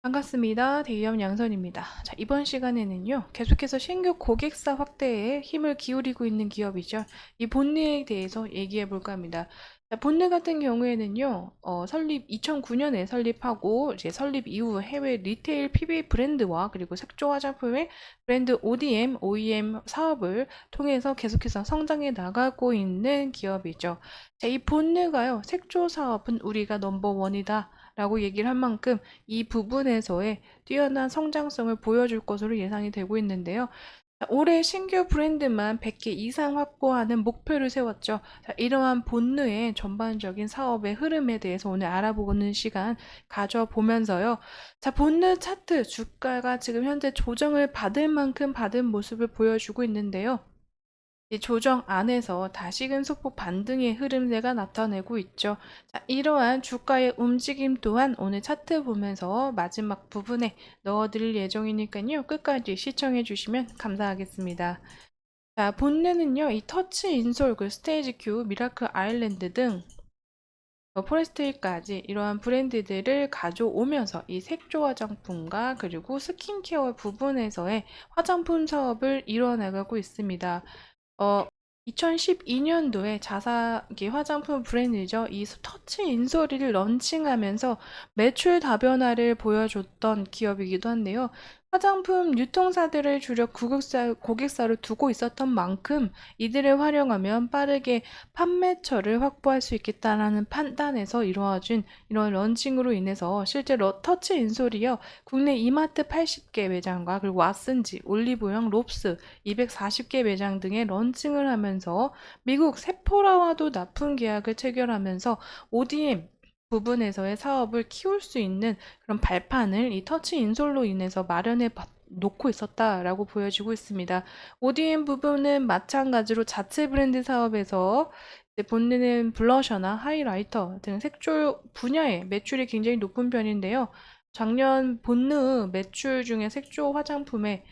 반갑습니다. 대기업 양선입니다. 자, 이번 시간에는요, 계속해서 신규 고객사 확대에 힘을 기울이고 있는 기업이죠. 이 본네에 대해서 얘기해 볼까 합니다. 자, 본네 같은 경우에는요, 설립 2009년에 설립하고, 이제 설립 이후 해외 리테일 PB 브랜드와 그리고 색조 화장품의 브랜드 ODM, OEM 사업을 통해서 계속해서 성장해 나가고 있는 기업이죠. 자, 이 본네가요, 색조 사업은 우리가 넘버원이다. 라고 얘기를 한 만큼 이 부분에서의 뛰어난 성장성을 보여줄 것으로 예상이 되고 있는데요. 올해 신규 브랜드만 100개 이상 확보하는 목표를 세웠죠. 자, 이러한 본느의 전반적인 사업의 흐름에 대해서 오늘 알아보는 시간 가져보면서요. 자, 본느 차트 주가가 지금 현재 조정을 받을 만큼 받은 모습을 보여주고 있는데요. 이 조정 안에서 다시금 소폭 반등의 흐름세가 나타내고 있죠. 자, 이러한 주가의 움직임 또한 오늘 차트 보면서 마지막 부분에 넣어드릴 예정이니까요. 끝까지 시청해 주시면 감사하겠습니다. 자, 본네는요, 이 터치 인솔, 그 스테이지 큐, 미라클 아일랜드 등 포레스트힐까지 이러한 브랜드들을 가져오면서 이 색조 화장품과 그리고 스킨케어 부분에서의 화장품 사업을 이뤄나가고 있습니다. 어, 2012년도에 자사기 화장품 브랜드죠. 이 터치 인솔을 런칭하면서 매출 다변화를 보여줬던 기업이기도 한데요. 화장품 유통사들을 주력 고객사로 두고 있었던 만큼 이들을 활용하면 빠르게 판매처를 확보할 수 있겠다라는 판단에서 이루어진 이런 런칭으로 인해서 실제로 터치 인솔이요. 국내 이마트 80개 매장과 그리고 왓슨지, 올리브영, 롭스 240개 매장 등의 런칭을 하면서 미국 세포라와도 납품 계약을 체결하면서 ODM 부분에서의 사업을 키울 수 있는 그런 발판을 이 터치 인솔로 인해서 마련해 놓고 있었다라고 보여지고 있습니다. ODM 부분은 마찬가지로 자체 브랜드 사업에서 본네는 블러셔나 하이라이터 등 색조 분야의 매출이 굉장히 높은 편인데요. 작년 본느 매출 중에 색조 화장품의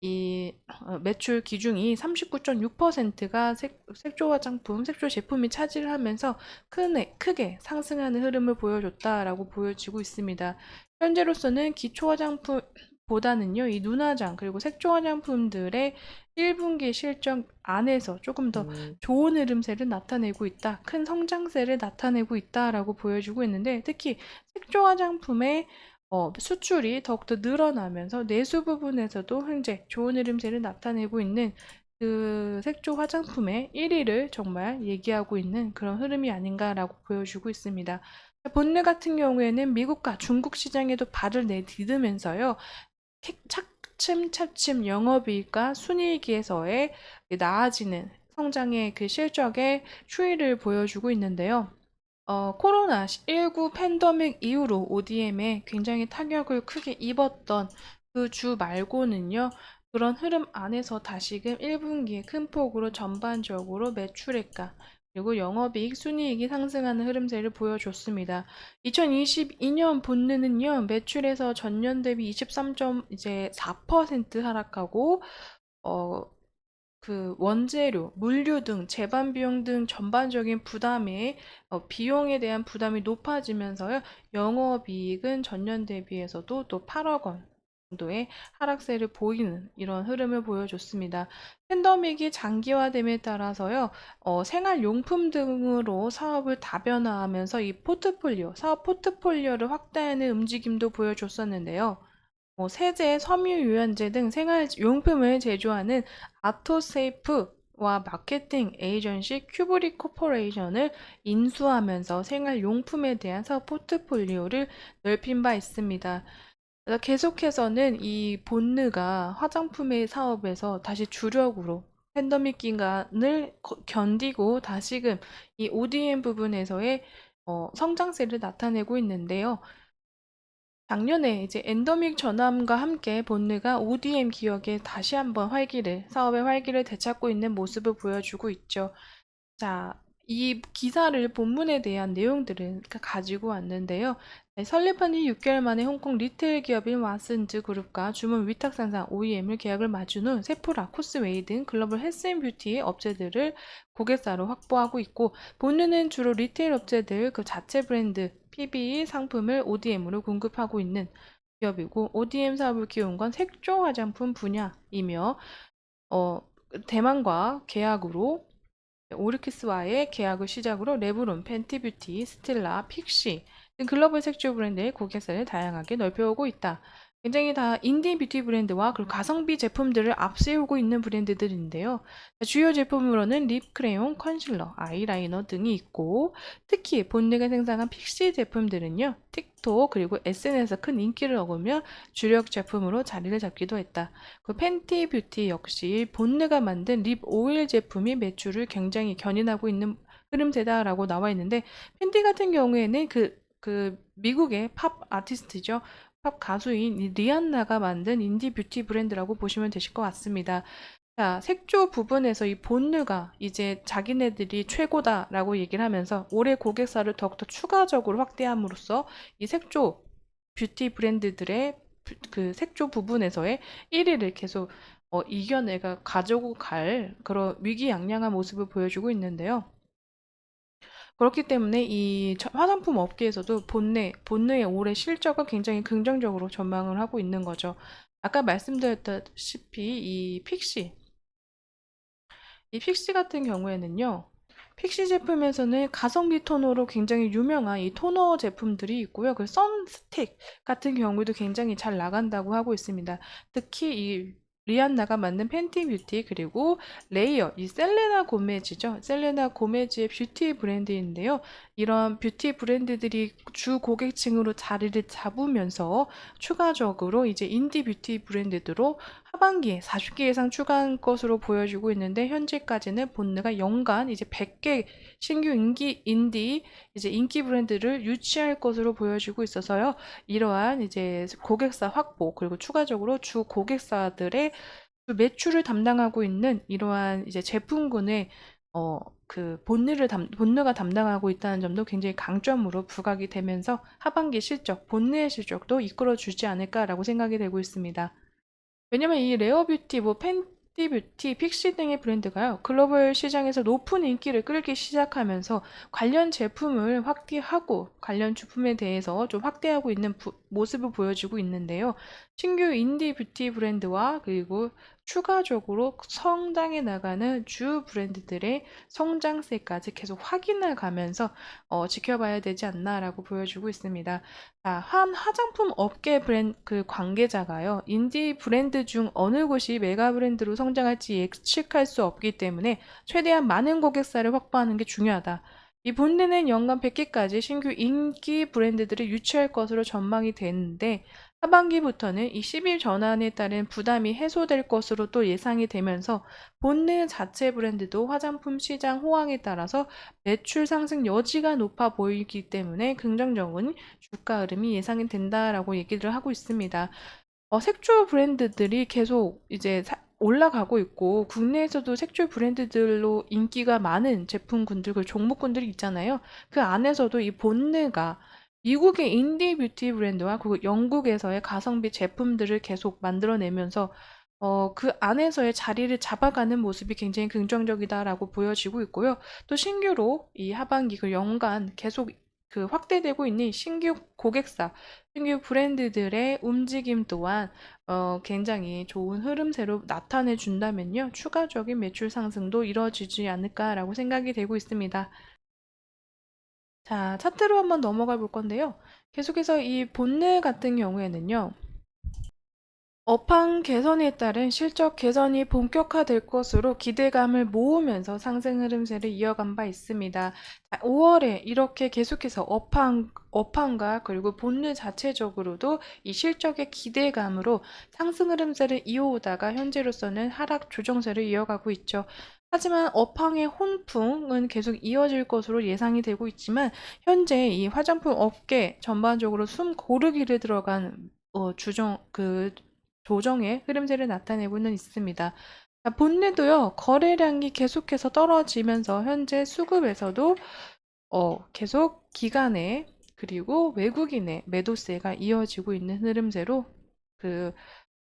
이 매출 기준이 39.6%가 색조 화장품, 색조 제품이 차지를 하면서 크게 상승하는 흐름을 보여줬다라고 보여지고 있습니다. 현재로서는 기초 화장품보다는요, 이 눈화장 그리고 색조 화장품들의 1분기 실적 안에서 조금 더 좋은 흐름세를 나타내고 있다, 큰 성장세를 나타내고 있다라고 보여주고 있는데 특히 색조 화장품의 수출이 더욱더 늘어나면서 내수 부분에서도 현재 좋은 흐름세를 나타내고 있는 그 색조 화장품의 1위를 정말 얘기하고 있는 그런 흐름이 아닌가라고 보여주고 있습니다. 본네 같은 경우에는 미국과 중국 시장에도 발을 내디디면서요. 차츰차츰 영업이익과 순이익에서의 나아지는 성장의 그 실적의 추이를 보여주고 있는데요. 코로나19 팬데믹 이후로 ODM에 굉장히 타격을 크게 입었던 그 주 말고는요, 그런 흐름 안에서 다시금 1분기에 큰 폭으로 전반적으로 매출액과 그리고 영업이익, 순이익이 상승하는 흐름세를 보여줬습니다. 2022년 본느는요, 매출에서 전년 대비 23.4% 하락하고, 어, 그 원재료, 물류 등 제반 비용 등 전반적인 부담에 비용에 대한 부담이 높아지면서요. 영업이익은 전년 대비해서도 또 8억 원 정도의 하락세를 보이는 이런 흐름을 보여줬습니다. 팬데믹이 장기화됨에 따라서요. 생활용품 등으로 사업을 다변화하면서 이 사업 포트폴리오를 확대하는 움직임도 보여줬었는데요. 세제, 섬유유연제 등 생활용품을 제조하는 아토세이프와 마케팅 에이전시 큐브릭 코퍼레이션을 인수하면서 생활용품에 대한 사업 포트폴리오를 넓힌 바 있습니다. 계속해서는 이 본느가 화장품의 사업에서 다시 주력으로 팬데믹 기간을 견디고 다시금 이 ODM 부분에서의 성장세를 나타내고 있는데요. 작년에 이제 엔더믹 전함과 함께 본느가 ODM 기업에 다시 한번 사업의 활기를 되찾고 있는 모습을 보여주고 있죠. 자, 이 기사를 본문에 대한 내용들을 가지고 왔는데요. 네, 설립한 지 6개월 만에 홍콩 리테일 기업인 왓슨즈 그룹과 주문 위탁 상사 OEM을 계약을 맞춘 후 세포라, 코스웨이 등 글로벌 헬스앤뷰티 업체들을 고객사로 확보하고 있고 본느는 주로 리테일 업체들 그 자체 브랜드 PB 상품을 ODM으로 공급하고 있는 기업이고 ODM 사업을 키운 건 색조 화장품 분야이며 어, 대만과 계약으로 오르키스와의 계약을 시작으로 레브론, 팬티뷰티, 스틸라, 픽시 등 글로벌 색조 브랜드의 고객사를 다양하게 넓혀오고 있다. 굉장히 다 인디 뷰티 브랜드와 그리고 가성비 제품들을 앞세우고 있는 브랜드들인데요. 주요 제품으로는 립 크레용, 컨실러, 아이라이너 등이 있고 특히 본네가 생산한 픽시 제품들은요. 틱톡 그리고 SNS에서 큰 인기를 얻으며 주력 제품으로 자리를 잡기도 했다. 그 팬티 뷰티 역시 본네가 만든 립 오일 제품이 매출을 굉장히 견인하고 있는 흐름세다라고 나와 있는데 팬티 같은 경우에는 그 미국의 팝 아티스트죠. 팝 가수인 이 리안나가 만든 인디 뷰티 브랜드라고 보시면 되실 것 같습니다. 자, 색조 부분에서 이 본느가 이제 자기네들이 최고다라고 얘기를 하면서 올해 고객사를 더욱더 추가적으로 확대함으로써 이 색조 뷰티 브랜드들의 그 색조 부분에서의 1위를 계속 이겨내가 가지고 갈 그런 위기양양한 모습을 보여주고 있는데요. 그렇기 때문에 이 화장품 업계에서도 본네의 올해 실적을 굉장히 긍정적으로 전망을 하고 있는 거죠. 아까 말씀드렸다시피 이 픽시 같은 경우에는요. 픽시 제품에서는 가성비 토너로 굉장히 유명한 이 토너 제품들이 있고요. 그 선스틱 같은 경우도 굉장히 잘 나간다고 하고 있습니다. 특히 이 리안나가 만든 팬티 뷰티 그리고 레이어 이 셀레나 고메즈죠. 셀레나 고메즈의 뷰티 브랜드인데요. 이런 뷰티 브랜드들이 주 고객층으로 자리를 잡으면서 추가적으로 이제 인디 뷰티 브랜드로 하반기에 40개 이상 추가한 것으로 보여지고 있는데 현재까지는 본느가 연간 이제 100개 신규 인디 이제 인기 브랜드를 유치할 것으로 보여지고 있어서요. 이러한 이제 고객사 확보 그리고 추가적으로 주 고객사들의 주 매출을 담당하고 있는 이러한 이제 제품군의 본느가 담당하고 있다는 점도 굉장히 강점으로 부각이 되면서 하반기 실적, 본느의 실적도 이끌어주지 않을까라고 생각이 되고 있습니다. 왜냐면 이 레어뷰티, 뭐 팬티뷰티, 픽시 등의 브랜드가요. 글로벌 시장에서 높은 인기를 끌기 시작하면서 관련 제품을 확대하고 관련 주품에 대해서 좀 확대하고 있는 모습을 보여주고 있는데요. 신규 인디 뷰티 브랜드와 그리고 추가적으로 성장해 나가는 주 브랜드들의 성장세까지 계속 확인해 가면서 지켜봐야 되지 않나라고 보여주고 있습니다. 자, 한 화장품 업계 그 관계자가요, 인디 브랜드 중 어느 곳이 메가 브랜드로 성장할지 예측할 수 없기 때문에 최대한 많은 고객사를 확보하는 게 중요하다. 이 본대는 연간 100개까지 신규 인기 브랜드들을 유치할 것으로 전망이 되는데 하반기부터는 이 10일 전환에 따른 부담이 해소될 것으로 또 예상이 되면서 본네 자체 브랜드도 화장품 시장 호황에 따라서 매출 상승 여지가 높아 보이기 때문에 긍정적인 주가 흐름이 예상이 된다라고 얘기를 하고 있습니다. 색조 브랜드들이 계속 이제 올라가고 있고 국내에서도 색조 브랜드들로 인기가 많은 제품군들, 그 종목군들이 있잖아요. 그 안에서도 이 본네가 미국의 인디 뷰티 브랜드와 그리고 영국에서의 가성비 제품들을 계속 만들어내면서 그 안에서의 자리를 잡아가는 모습이 굉장히 긍정적이다라고 보여지고 있고요. 또 신규로 이 하반기 그 연간 계속 그 확대되고 있는 신규 고객사, 신규 브랜드들의 움직임 또한 굉장히 좋은 흐름세로 나타내 준다면요. 추가적인 매출 상승도 이뤄지지 않을까라고 생각이 되고 있습니다. 자, 차트로 한번 넘어가 볼 건데요. 계속해서 이 본네 같은 경우에는요. 업황 개선에 따른 실적 개선이 본격화될 것으로 기대감을 모으면서 상승 흐름세를 이어간 바 있습니다. 5월에 이렇게 계속해서 업황과 그리고 본느 자체적으로도 이 실적의 기대감으로 상승 흐름세를 이어오다가 현재로서는 하락 조정세를 이어가고 있죠. 하지만 업황의 혼풍은 계속 이어질 것으로 예상이 되고 있지만 현재 이 화장품 업계 전반적으로 숨 고르기를 들어간 조정의 흐름세를 나타내고는 있습니다. 자, 본래도요, 거래량이 계속해서 떨어지면서 현재 수급에서도 계속 기관의 그리고 외국인의 매도세가 이어지고 있는 흐름세로 그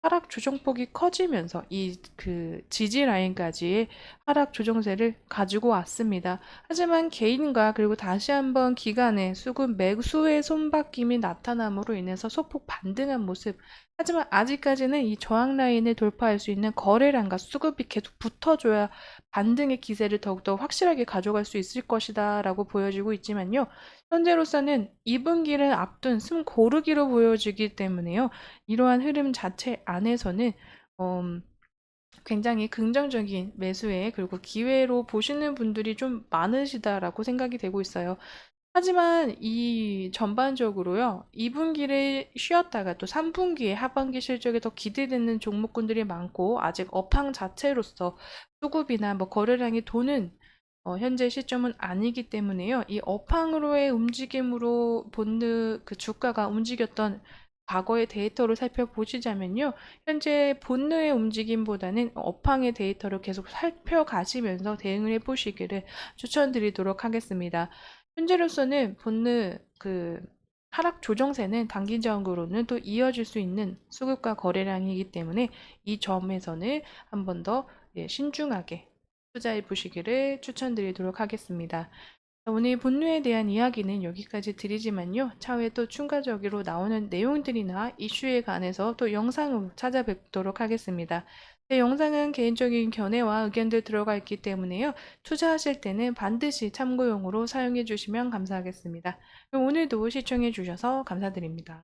하락 조정폭이 커지면서 이 그 지지 라인까지의 하락 조정세를 가지고 왔습니다. 하지만 개인과 그리고 다시 한번 기관의 수급 매수의 손바뀜이 나타남으로 인해서 소폭 반등한 모습. 하지만 아직까지는 이 저항 라인을 돌파할 수 있는 거래량과 수급이 계속 붙어줘야 반등의 기세를 더욱더 확실하게 가져갈 수 있을 것이다라고 보여지고 있지만요. 현재로서는 2분기를 앞둔 숨 고르기로 보여지기 때문에요. 이러한 흐름 자체 안에서는 음, 굉장히 긍정적인 매수에 그리고 기회로 보시는 분들이 좀 많으시다라고 생각이 되고 있어요. 하지만 이 전반적으로요, 2분기를 쉬었다가 또 3분기에 하반기 실적에 더 기대되는 종목군들이 많고, 아직 업황 자체로서 수급이나 뭐 거래량이 도는 현재 시점은 아니기 때문에요. 이 업황으로의 움직임으로 본드 그 주가가 움직였던 과거의 데이터를 살펴보시자면요. 현재 본느의 움직임보다는 업황의 데이터를 계속 살펴가시면서 대응을 해보시기를 추천드리도록 하겠습니다. 현재로서는 본느 그 하락 조정세는 단기적으로는 또 이어질 수 있는 수급과 거래량이기 때문에 이 점에서는 한 번 더 신중하게 투자해 보시기를 추천드리도록 하겠습니다. 오늘 본류에 대한 이야기는 여기까지 드리지만요. 차후에 또 추가적으로 나오는 내용들이나 이슈에 관해서 또 영상으로 찾아뵙도록 하겠습니다. 제 영상은 개인적인 견해와 의견들 들어가 있기 때문에요. 투자하실 때는 반드시 참고용으로 사용해 주시면 감사하겠습니다. 그럼 오늘도 시청해 주셔서 감사드립니다.